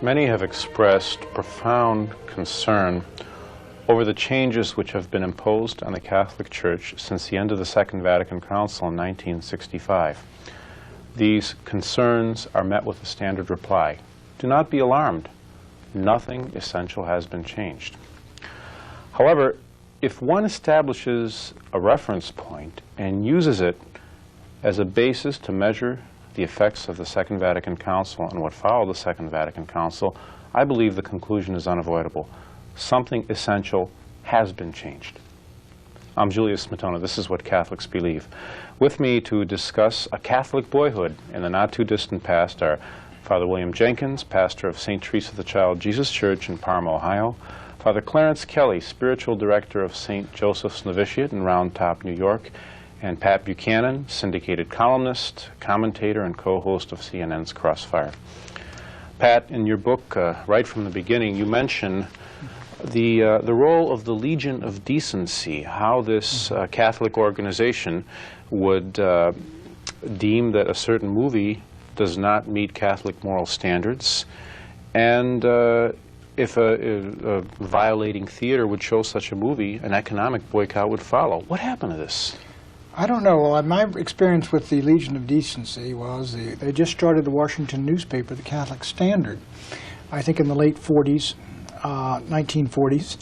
Many have expressed profound concern over the changes which have been imposed on the Catholic Church since the end of the Second Vatican Council in 1965. These concerns are met with a standard reply: do not be alarmed. Nothing essential has been changed. However, if one establishes a reference point and uses it as a basis to measure the effects of the Second Vatican Council and what followed the Second Vatican Council, I believe the conclusion is unavoidable. Something essential has been changed. I'm Julius Smetona. This is what Catholics believe. With me to discuss a Catholic boyhood in the not-too-distant past are Father William Jenkins, pastor of St. Teresa of the Child Jesus Church in Parma, Ohio; Father Clarence Kelly, spiritual director of St. Joseph's Novitiate in Round Top, New York; and Pat Buchanan, syndicated columnist, commentator, and co-host of CNN's Crossfire. Pat, in your book, right from the beginning, you mention the role of the Legion of Decency, how this Catholic organization would deem that a certain movie does not meet Catholic moral standards, and if a violating theater would show such a movie, an economic boycott would follow. What happened to this? I don't know. Well, my experience with the Legion of Decency was they just started the Washington newspaper, the Catholic Standard, I think in the late 40s, 1940s.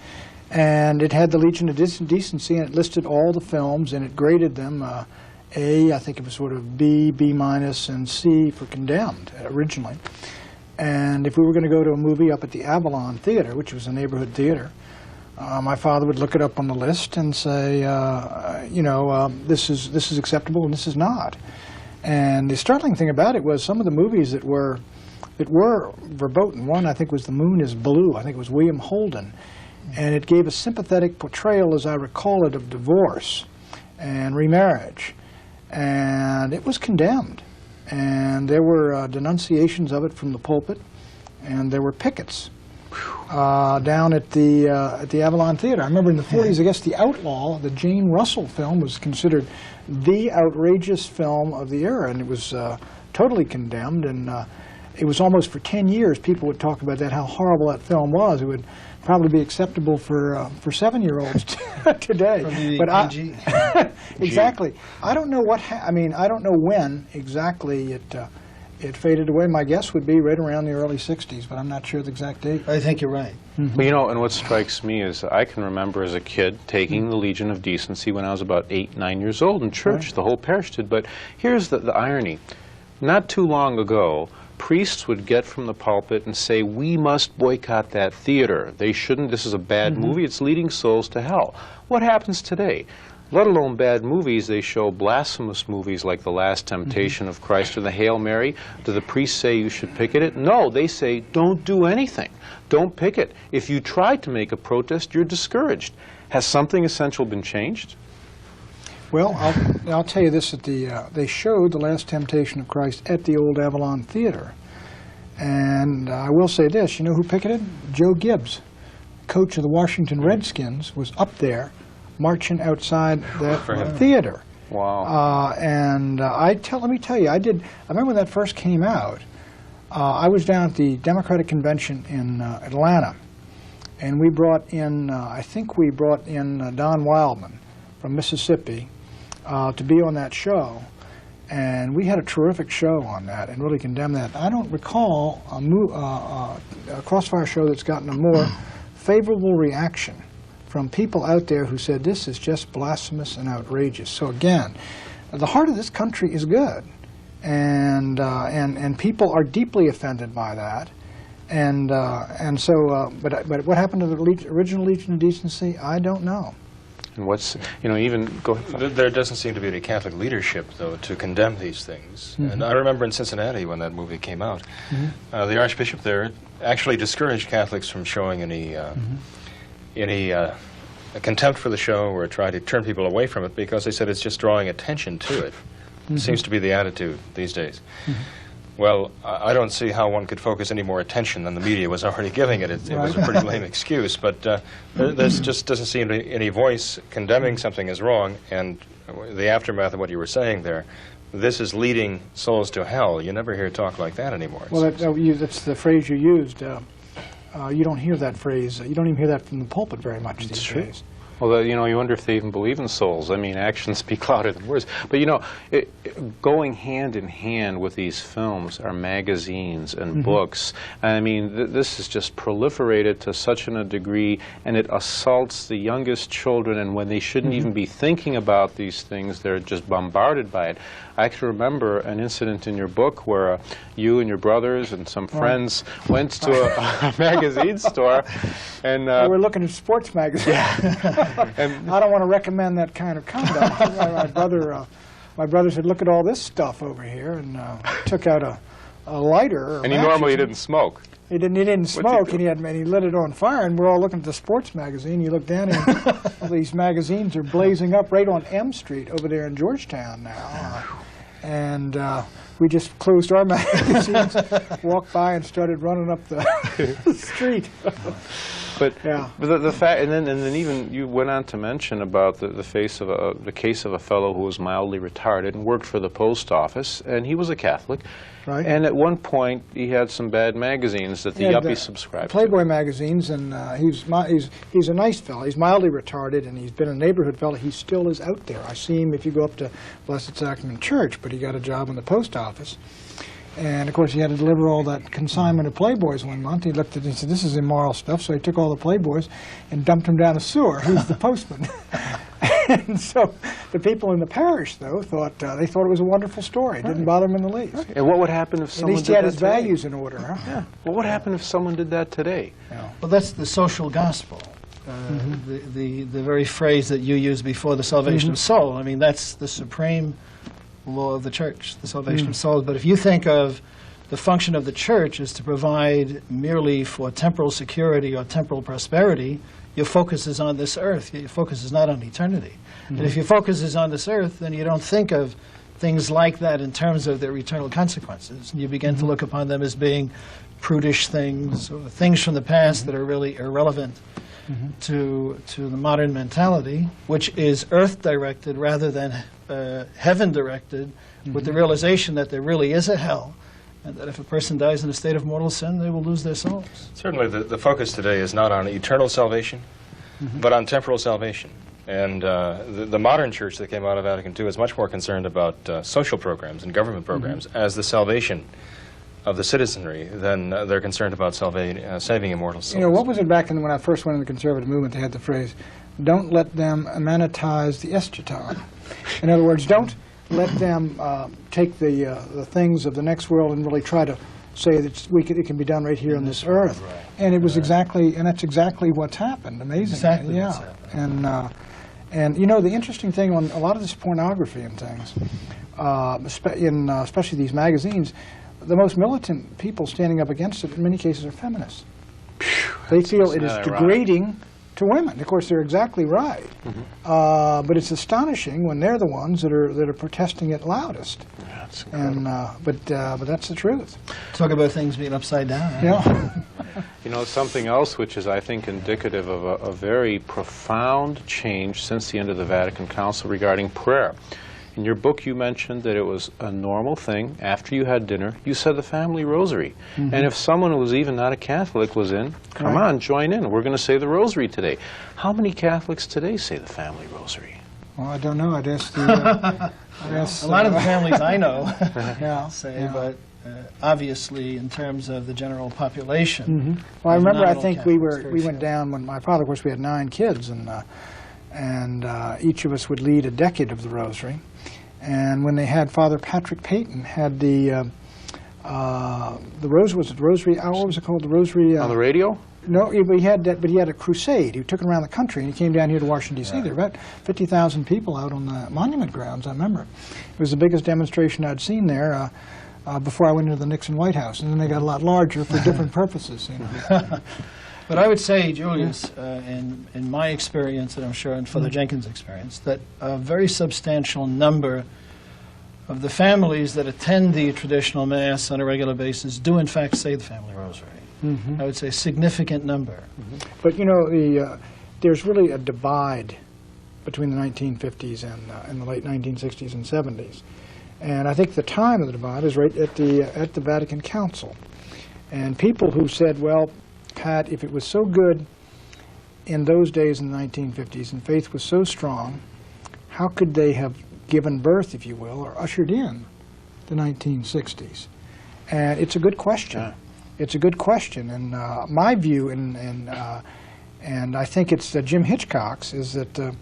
And it had the Legion of Decency, and it listed all the films, and it graded them A, I think it was sort of B, B minus, and C for condemned originally. And if we were going to go to a movie up at the Avalon Theater, which was a neighborhood theater, my father would look it up on the list and say, this is acceptable and this is not. And the startling thing about it was some of the movies that were verboten. One, I think, was The Moon is Blue. I think it was William Holden. And it gave a sympathetic portrayal, as I recall it, of divorce and remarriage. And it was condemned. And there were denunciations of it from the pulpit, and there were pickets down at the Avalon Theater. I remember in the 40s, I guess The Outlaw, the Jane Russell film, was considered the outrageous film of the era, and it was totally condemned. And it was almost for 10 years people would talk about that, how horrible that film was. It would probably be acceptable for 7-year-olds today. But exactly. I don't know what. I don't know when exactly it faded away. My guess would be right around the early 60s, but I'm not sure the exact date. I think you're right. Mm-hmm. Well, you know, and what strikes me is I can remember as a kid taking the Legion of Decency when I was about 8, 9 years old in church. Right. The whole parish did. But here's the irony. Not too long ago, priests would get from the pulpit and say, we must boycott that theater. They shouldn't. This is a bad movie. It's leading souls to hell. What happens today? Let alone bad movies, they show blasphemous movies like The Last Temptation of Christ or the Hail Mary. Do the priests say you should picket it? No, they say don't do anything. Don't picket. If you try to make a protest, you're discouraged. Has something essential been changed? Well, I'll tell you this, they showed The Last Temptation of Christ at the old Avalon Theater. And I will say this, you know who picketed? Joe Gibbs, coach of the Washington Redskins, was up there marching outside that theater. Wow. Let me tell you, I remember when that first came out, I was down at the Democratic Convention in Atlanta, and we brought in, I think we brought in Don Wildman from Mississippi to be on that show, and we had a terrific show on that and really condemned that. I don't recall a Crossfire show that's gotten a more favorable reaction from people out there who said this is just blasphemous and outrageous. So again, the heart of this country is good, and people are deeply offended by that, but what happened to the original Legion of Decency? I don't know. And what's, even, go ahead. There doesn't seem to be any Catholic leadership, though, to condemn these things. And I remember in Cincinnati when that movie came out, the Archbishop there actually discouraged Catholics from showing any contempt for the show or try to turn people away from it because they said it's just drawing attention to it. It seems to be the attitude these days. Well, I don't see how one could focus any more attention than the media was already giving it. It was a pretty lame excuse, but there just doesn't seem to be any voice condemning something as wrong, and the aftermath of what you were saying there this is leading souls to hell. You never hear talk like that anymore. Well, that's the phrase you used. You don't hear that phrase. You don't even hear that from the pulpit very much these days. Well, you know, you wonder if they even believe in souls. I mean, actions speak louder than words. But, you know, going hand in hand with these films are magazines and books. I mean, this is just proliferated to such a degree, and it assaults the youngest children, and when they shouldn't even be thinking about these things, they're just bombarded by it. I actually remember an incident in your book where you and your brothers and some friends went to a magazine store, and we were looking at sports magazines. And I don't want to recommend that kind of conduct. My brother said, "Look at all this stuff over here," and took out a lighter. And he normally didn't smoke. He didn't smoke, and he lit it on fire. And we're all looking at the sports magazine. You look down, and all these magazines are blazing up right on M Street over there in Georgetown now. And we just closed our magazines, walked by, and started running up the street. But the fact, and then even you went on to mention about the case of a fellow who was mildly retarded and worked for the post office, and he was a Catholic. Right. And at one point, he had some bad magazines that the yuppies subscribed Playboy to. magazines, and he's a nice fellow. He's mildly retarded, and he's been a neighborhood fellow. He still is out there. I see him if you go up to Blessed Sacrament Church, but he got a job in the post office. And, of course, he had to deliver all that consignment of Playboys one month. He looked at it and said, "This is immoral stuff." So he took all the Playboys and dumped them down a sewer. He was the postman. And so the people in the parish, though, thought it was a wonderful story. It didn't bother them in the least. And what would happen if someone At least did he had that his today? values in order, huh? Yeah. What would happen if someone did that today? Yeah. Well, that's the social gospel. The very phrase that you used before, the salvation of soul. I mean, that's the supreme law of the church, the salvation of souls. But if you think of the function of the church is to provide merely for temporal security or temporal prosperity, your focus is on this earth. Your focus is not on eternity. And if your focus is on this earth, then you don't think of things like that in terms of their eternal consequences. You begin to look upon them as being prudish things, or things from the past that are really irrelevant to the modern mentality, which is earth-directed rather than heaven-directed, with the realization that there really is a hell, and that if a person dies in a state of mortal sin, they will lose their souls. Certainly the focus today is not on eternal salvation, but on temporal salvation. And the modern church that came out of Vatican II is much more concerned about social programs and government programs as the salvation of the citizenry than they're concerned about saving immortal souls. You know, what was it back when I first went in the conservative movement? They had the phrase, "Don't let them monetize the eschaton." In other words, don't let them take the things of the next world and really try to say that it can be done right here on this earth. Right. And it was exactly, and that's exactly what's happened. Amazing. Exactly yeah. what's happened. And you know, the interesting thing on a lot of this pornography and things, especially these magazines, the most militant people standing up against it in many cases are feminists. They feel it is degrading to women. Of course, they're exactly right. But it's astonishing when they're the ones that are protesting it loudest. Yeah, that's incredible. But that's the truth. Talk about things being upside down. Huh? Yeah. You know, something else which is, I think, indicative of a very profound change since the end of the Vatican Council regarding prayer. In your book, you mentioned that it was a normal thing. After you had dinner, you said the family rosary. And if someone who was even not a Catholic was in, come on, join in. We're going to say the rosary today. How many Catholics today say the family rosary? Well, I don't know. I'd ask the... A lot of the families I know say, yeah. but obviously, in terms of the general population. Well, I remember, I nominal think Catholics, we went down when my father, of course, we had 9 kids, and each of us would lead a decade of the rosary. And when they had Father Patrick Peyton had the rosary hour? What was it called? The rosary On the radio? No, he had that, but he had a crusade. He took it around the country, and he came down here to Washington, D.C. There were about 50,000 people out on the monument grounds, I remember. It was the biggest demonstration I'd seen there before I went into the Nixon White House, and then they got a lot larger for different purposes. You know. But I would say, Julius, in my experience, and I'm sure in Father Jenkins' experience, that a very substantial number of the families that attend the traditional Mass on a regular basis do in fact say the family rosary. I would say a significant number. But you know, there's really a divide between the 1950s and the late 1960s and 70s. And I think the time of the divide is right at the Vatican Council. And people who said, well, Pat, if it was so good in those days in the 1950s and faith was so strong, how could they have given birth, if you will, or ushered in the 1960s? And it's a good question. Yeah. It's a good question. And my view, and I think it's Jim Hitchcock's, is that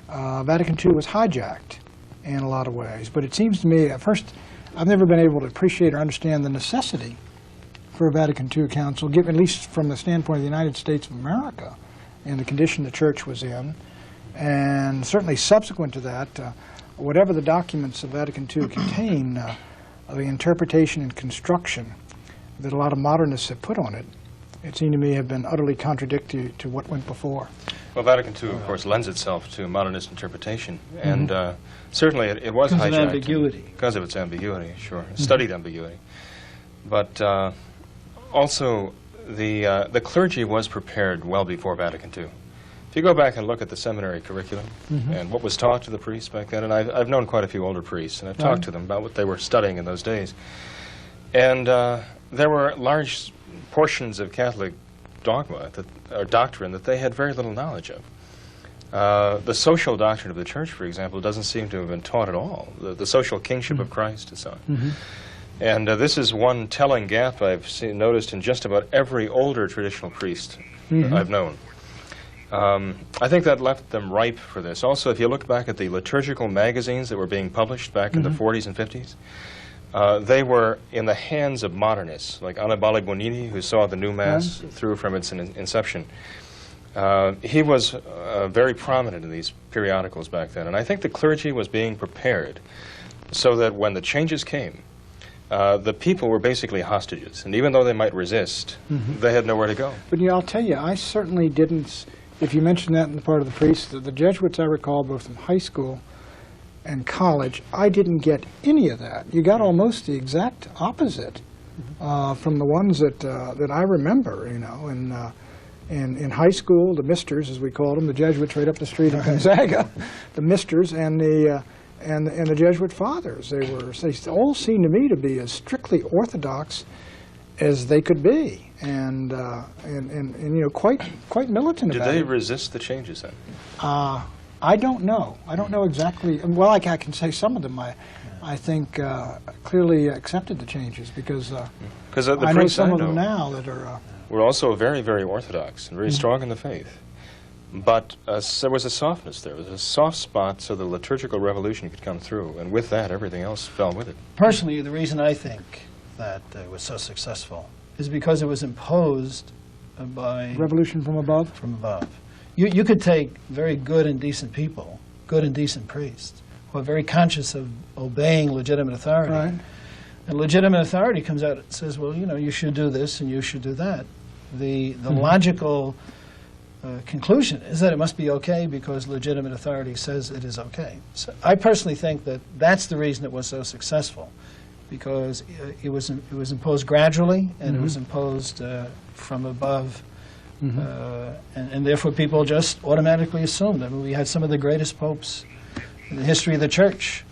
Vatican II was hijacked in a lot of ways. But it seems to me, at first, I've never been able to appreciate or understand the necessity for a Vatican II Council, at least from the standpoint of the United States of America and the condition the Church was in. And certainly subsequent to that, whatever the documents of Vatican II contain, the interpretation and construction that a lot of modernists have put on it, it seemed to me have been utterly contradictory to what went before. Well, Vatican II, of course, lends itself to modernist interpretation, and certainly it was hijacked. Because of ambiguity. Because of its ambiguity, sure. Studied ambiguity. But also, the clergy was prepared well before Vatican II. If you go back and look at the seminary curriculum and what was taught to the priests back then, and I've known quite a few older priests, and I've talked to them about what they were studying in those days. And there were large portions of Catholic dogma, or doctrine, that they had very little knowledge of. The social doctrine of the Church, for example, doesn't seem to have been taught at all. The social kingship of Christ and so on. And this is one telling gap I've noticed in just about every older traditional priest that I've known. I think that left them ripe for this. Also, if you look back at the liturgical magazines that were being published back in the 40s and 50s, they were in the hands of modernists, like Annibale Bonini, who saw the new Mass through from its inception. He was very prominent in these periodicals back then, and I think the clergy was being prepared so that when the changes came, the people were basically hostages, and even though they might resist, they had nowhere to go. But I'll tell you, I certainly didn't, if you mentioned that in the part of the priests, the Jesuits I recall both in high school and college, I didn't get any of that. You got almost the exact opposite from the ones that I remember, in high school, the misters, as we called them, the Jesuits right up the street in Gonzaga, the misters and the Jesuit fathers. They all seemed to me to be as strictly orthodox as they could be, and quite militant Did about it. they resist the changes then? I don't know. I don't know exactly. Well, I can say some of them. I think clearly accepted the changes because I know some of them now that are. Were also very, very orthodox and very strong in the faith. But there was a softness there. There was a soft spot so the liturgical revolution could come through, and with that, everything else fell with it. Personally, the reason I think that it was so successful is because it was imposed by... Revolution from above? From above. You could take very good and decent people, good and decent priests, who are very conscious of obeying legitimate authority. Right. And legitimate authority comes out and says, well, you should do this and you should do that. The logical conclusion is that it must be okay because legitimate authority says it is okay. So I personally think that that's the reason it was so successful, because it was imposed gradually and it was imposed from above, and therefore people just automatically assumed. I mean, we had some of the greatest popes in the history of the Church,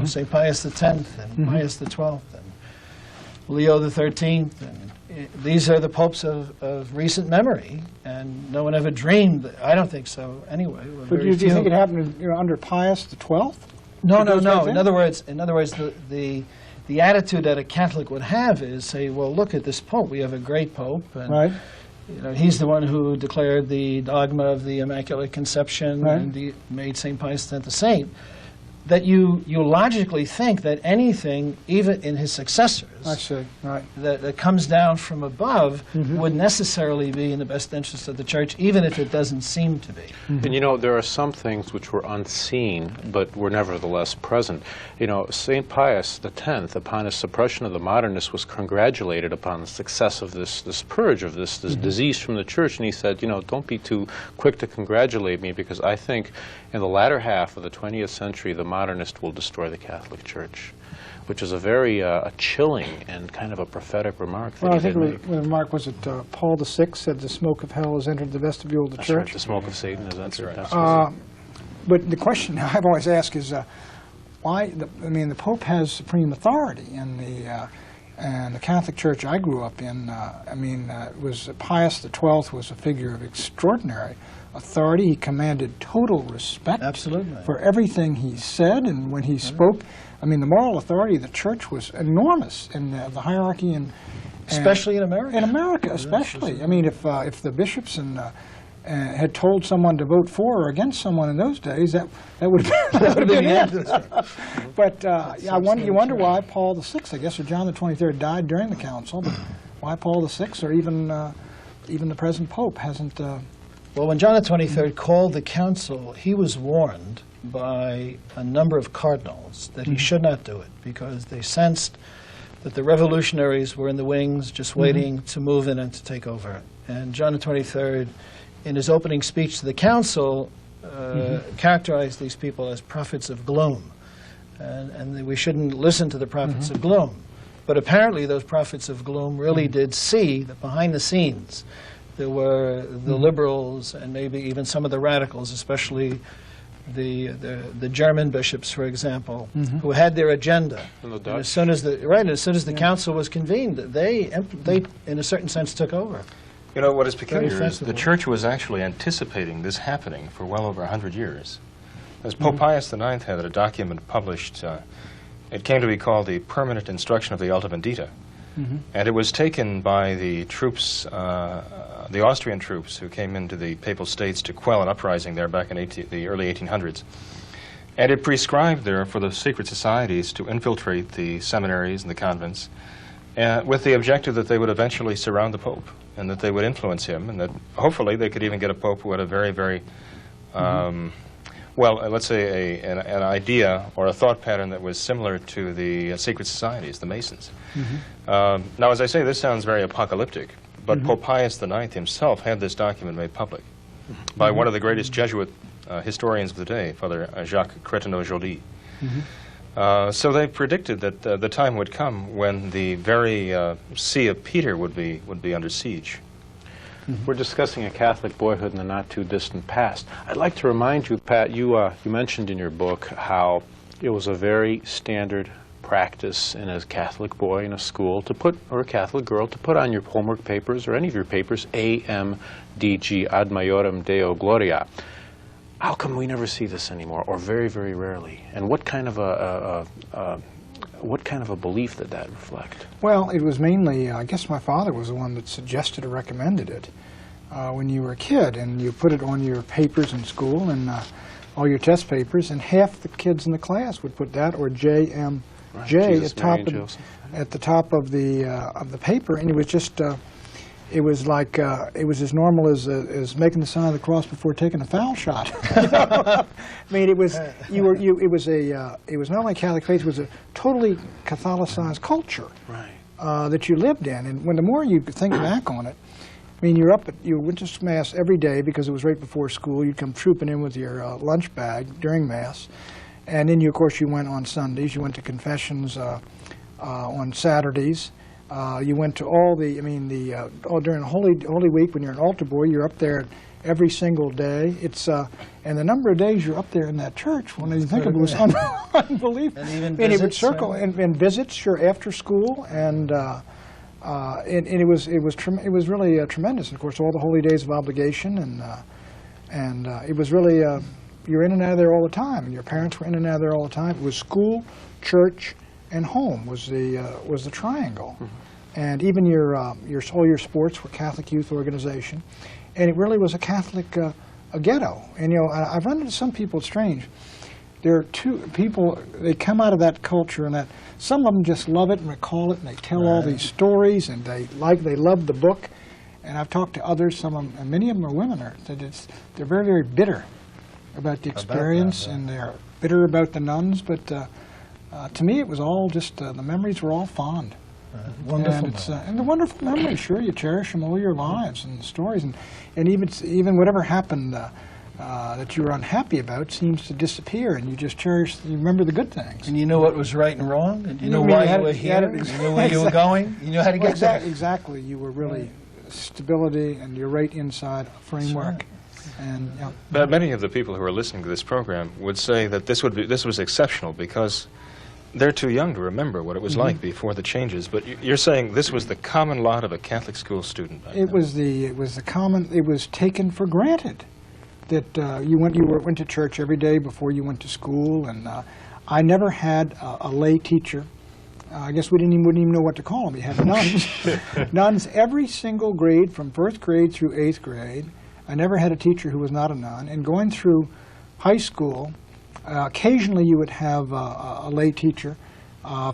St. Pius X and Pius XII and Leo XIII, and these are the popes of recent memory, and no one ever dreamed. I don't think so, anyway. But do you think it happened under Pius XII? No. In other words, the attitude that a Catholic would have is say, well, look at this pope. We have a great pope, and he's the one who declared the dogma of the Immaculate Conception and he made St. Pius X a saint. That you logically think that anything, even in his successors, that comes down from above would necessarily be in the best interest of the Church, even if it doesn't seem to be. And there are some things which were unseen, but were nevertheless present. St. Pius X, upon his suppression of the modernists, was congratulated upon the success of this purge, of this disease from the Church, and he said, don't be too quick to congratulate me, because I think in the latter half of the 20th century, the modernist will destroy the Catholic Church, which is a very chilling and kind of a prophetic remark that he did make. The remark was it Paul VI said the smoke of hell has entered the vestibule of the Church. Right, the smoke of Satan is entered. But the question I've always asked is, the Pope has supreme authority in the Catholic Church I grew up in. It was Pius XII was a figure of extraordinary authority. He commanded total respect Absolutely. for everything he said, and when he spoke, the moral authority of the Church was enormous in the hierarchy, and Especially in America. in America, especially. If the bishops had told someone to vote for or against someone in those days, that would have been it. But you wonder why Paul VI, I guess, or John the 23rd died during the council, but why Paul VI or even the present Pope hasn't... Well, when John the 23rd called the council, he was warned by a number of cardinals that he should not do it because they sensed that the revolutionaries were in the wings just waiting to move in and to take over. And John the 23rd, in his opening speech to the council, characterized these people as prophets of gloom. And that we shouldn't listen to the prophets of gloom. But apparently those prophets of gloom really did see that behind the scenes there were the liberals and maybe even some of the radicals, especially the German bishops, for example, who had their agenda. And as soon as the council was convened, they, in a certain sense, took over. You know, what is peculiar Very is the sensible. Church was actually anticipating this happening for well over 100 years. As Pope Pius IX had a document published, it came to be called the Permanent Instruction of the Ultima Dita. And it was taken by the troops, the Austrian troops who came into the Papal States to quell an uprising there back in the early 1800s. And it prescribed there for the secret societies to infiltrate the seminaries and the convents with the objective that they would eventually surround the Pope and that they would influence him and that hopefully they could even get a Pope who had a very, very, let's say an idea or a thought pattern that was similar to the secret societies, the Masons. Now, as I say, this sounds very apocalyptic, but Pope Pius IX himself had this document made public by one of the greatest Jesuit historians of the day, Father Jacques Crétinaux-Joly. So they predicted that the time would come when the very See of Peter would be under siege. We're discussing a Catholic boyhood in the not-too-distant past. I'd like to remind you, Pat, you mentioned in your book how it was a very standard practice in a Catholic boy in a school to put, or a Catholic girl, to put on your homework papers or any of your papers, AMDG, Ad Maiorem Deo Gloria. How come we never see this anymore, or very, very rarely? And what kind of a belief did that reflect? Well, it was mainly, I guess my father was the one that suggested or recommended it when you were a kid, and you put it on your papers in school and all your test papers, and half the kids in the class would put that or JMJ at the top of the paper, and it was just it was like it was as normal as making the sign of the cross before taking a foul shot. I mean, it was it was not only Catholic faith; it was a totally Catholicized culture that you lived in. And when the more you think back on it, I mean, you went to Mass every day because it was right before school. You'd come trooping in with your lunch bag during Mass, and then of course you went on Sundays. You went to confessions on Saturdays. You went to all during Holy Week when you're an altar boy, you're up there every single day. It's and the number of days you're up there in that church, when you think of it, was unbelievable. And even it would visits, circle and visits, sure, after school, and it was really tremendous. And of course, all the holy days of obligation, and it was really you're in and out of there all the time, and your parents were in and out of there all the time. It was school, church, and home was the triangle, and even all your sports were Catholic youth organization, and it really was a Catholic a ghetto. And I've run into some people. It's strange. There are two people. They come out of that culture, and that some of them just love it and recall it, and they tell all these stories, and they love the book. And I've talked to others. Some of them, and many of them are women. They're very, very bitter about the experience, and they're bitter about the nuns, but. To me, it was all just, the memories were all fond. Wonderful. And the wonderful memories, sure, you cherish them all your lives, and the stories, and even whatever happened that you were unhappy about seems to disappear, and you just you remember the good things. And you know what was right and wrong, and you know why you were here, you knew where you were going, you knew how to get there. Exactly, you were really stability, and you're right inside a framework. And But many of the people who are listening to this program would say that this was exceptional because they're too young to remember what it was like before the changes. But you're saying this was the common lot of a Catholic school student back then. it was the common. It was taken for granted that you went to church every day before you went to school, and I never had a lay teacher. I guess we wouldn't even know what to call them. We had nuns, nuns every single grade from 1st grade through 8th grade. I never had a teacher who was not a nun. And going through high school, occasionally you would have a lay teacher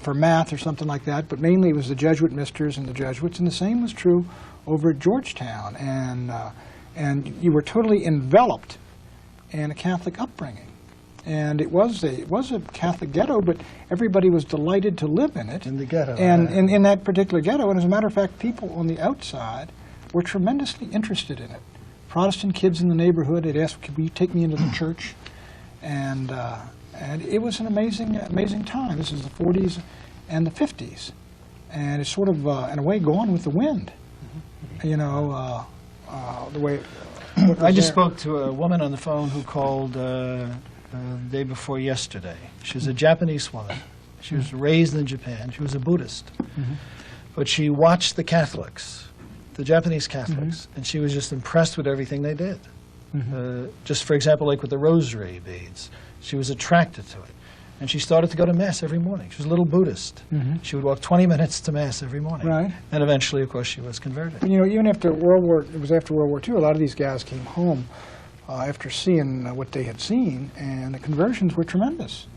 for math or something like that, but mainly it was the Jesuit misters and the Jesuits, and the same was true over at Georgetown. And you were totally enveloped in a Catholic upbringing. And it was a Catholic ghetto, but everybody was delighted to live in it. In the ghetto. And in that particular ghetto, and as a matter of fact, people on the outside were tremendously interested in it. Protestant kids in the neighborhood, they'd ask, "Could you take me into the church?" And it was an amazing time. This is the 40s and the 50s. And it's sort of, in a way, gone with the wind. You know, the way... I just spoke to a woman on the phone who called the day before yesterday. She was a Japanese woman. She was raised in Japan. She was a Buddhist. But she watched the Catholics, the Japanese Catholics, and she was just impressed with everything they did. Just for example, like with the rosary beads, she was attracted to it. And she started to go to Mass every morning. She was a little Buddhist. She would walk 20 minutes to Mass every morning. Right. And eventually, of course, she was converted. You know, even after World War II, a lot of these guys came home after seeing what they had seen, and the conversions were tremendous.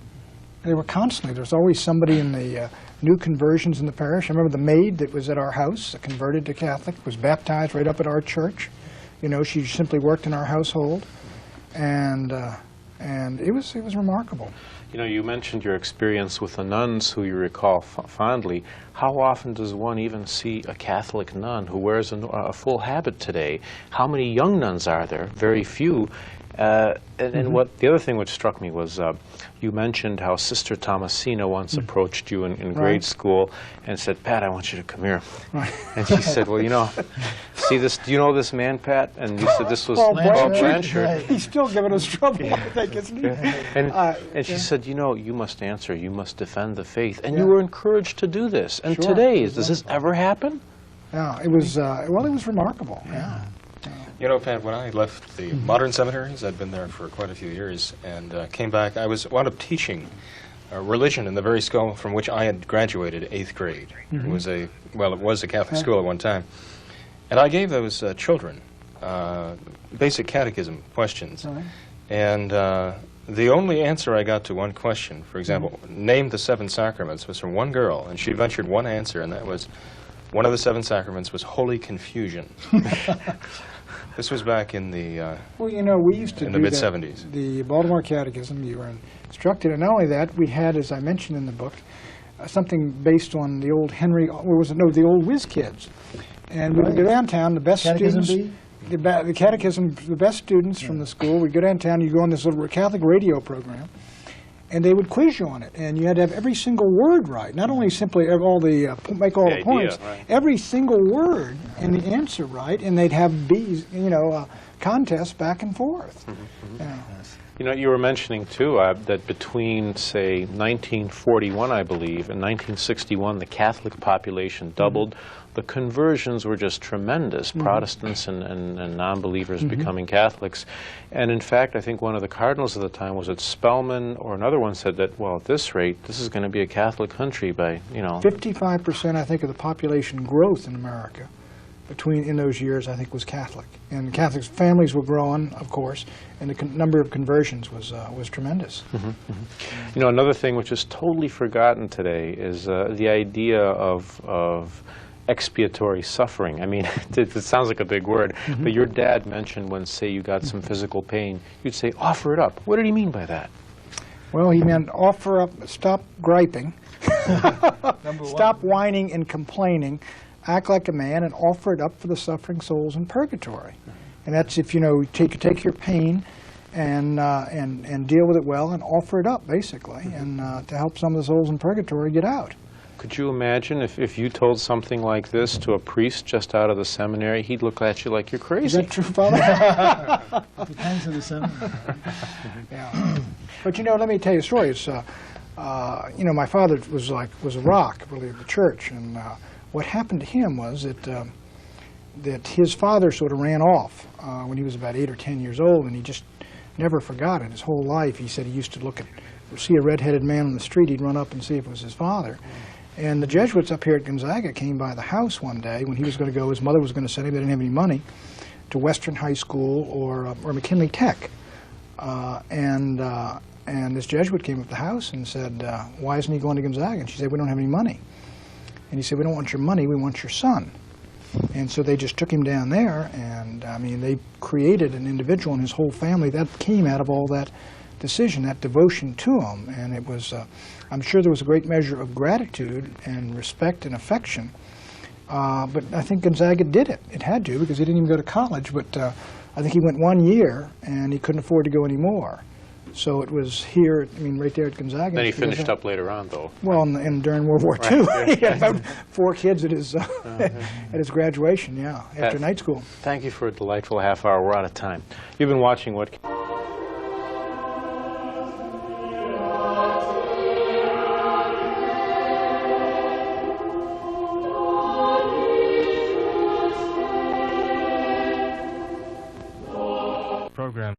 They were constantly. There was always somebody in the new conversions in the parish. I remember the maid that was at our house, converted to Catholic, was baptized right up at our church. You know, she simply worked in our household, and it was remarkable. You know, you mentioned your experience with the nuns who you recall fondly. How often does one even see a Catholic nun who wears a full habit today? How many young nuns are there? Very few. And what the other thing which struck me was you mentioned how Sister Thomasina once approached you in grade school and said, "Pat, I want you to come here." And she said, "Well, you know, see this, do you know this man, Pat?" And you said this was Paul Paul Blanchard. Blanchard. He's still giving us trouble, I think, isn't he? And she said, "You know, you must answer, you must defend the faith." And you were encouraged to do this. And Sure. today, does this ever happen? Yeah, it was, well, it was remarkable. Yeah. You know, Pat, when I left the modern seminaries, I'd been there for quite a few years, and came back, I wound up teaching religion in the very school from which I had graduated, 8th grade. It was it was a Catholic school at one time. And I gave those children basic catechism questions. Right. And the only answer I got to one question, for example, name the 7 sacraments, was from one girl, and she ventured one answer, and that was, one of the 7 sacraments was Holy Confusion. This was back in the Well, you know, we used to in the do mid-'70s. the Baltimore Catechism. You were instructed, and not only that, we had, as I mentioned in the book, something based on the old the old Whiz Kids. And we would go downtown, the best Catechism students, the catechism, the best students from the school. We'd go downtown, you'd go on this little Catholic radio program, and they would quiz you on it, and you had to have every single word right. Not only simply make all the idea, points, right. every single word and the answer right, and they'd have contests back and forth. Yeah. You know, you were mentioning, too, that between, say, 1941, I believe, and 1961, the Catholic population doubled. The conversions were just tremendous, Protestants and non-believers becoming Catholics. And in fact, I think one of the cardinals at the time was it Spellman, or another one said that, well, at this rate, this is going to be a Catholic country by, 55%, I think, of the population growth in America in those years, I think, was Catholic. And Catholic families were growing, of course, and the number of conversions was tremendous. You know, another thing which is totally forgotten today is the idea of expiatory suffering. I mean, it sounds like a big word, but your dad mentioned when, say, you got some physical pain, you'd say, offer it up. What did he mean by that? Well, he meant offer up, stop griping, stop whining and complaining, act like a man, and offer it up for the suffering souls in purgatory. And that's if, take your pain and deal with it well and offer it up, basically, and to help some of the souls in purgatory get out. Could you imagine if you told something like this to a priest just out of the seminary, he'd look at you like you're Is crazy. that true, Father? Depends on the seminary. Yeah. But you know, let me tell you a story. It's, you know, my father was a rock, really, of the church, and what happened to him was that his father sort of ran off when he was about 8 or 10 years old, and he just never forgot it his whole life. He said he used to see a red-headed man on the street, he'd run up and see if it was his father. And the Jesuits up here at Gonzaga came by the house one day when he was going to go, his mother was going to send him, they didn't have any money, to Western High School or McKinley Tech. And this Jesuit came up to the house and said, why isn't he going to Gonzaga? And she said, we don't have any money. And he said, we don't want your money, we want your son. And so they just took him down there, and I mean, they created an individual and his whole family that came out of all that decision, that devotion to him. And it was, I'm sure there was a great measure of gratitude and respect and affection. But I think Gonzaga did it. It had to, because he didn't even go to college. But I think he went 1 year, and he couldn't afford to go anymore. So it was here, I mean, right there at Gonzaga. Then he finished up later on, though. Well, and during World War II. Right. He had about 4 kids at his, at his graduation, yeah, after night school. Thank you for a delightful half hour. We're out of time. You've been watching What